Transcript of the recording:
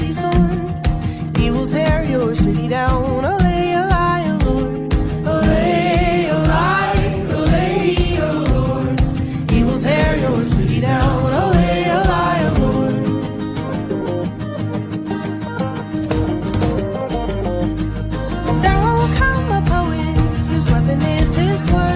mighty sword. He will tear your city down. Olay, olay, O Lord. Olay, olay, olay, O Lord. He will tear your city down. Olay, olay, O Lord. There will come a poet whose weapon is his word.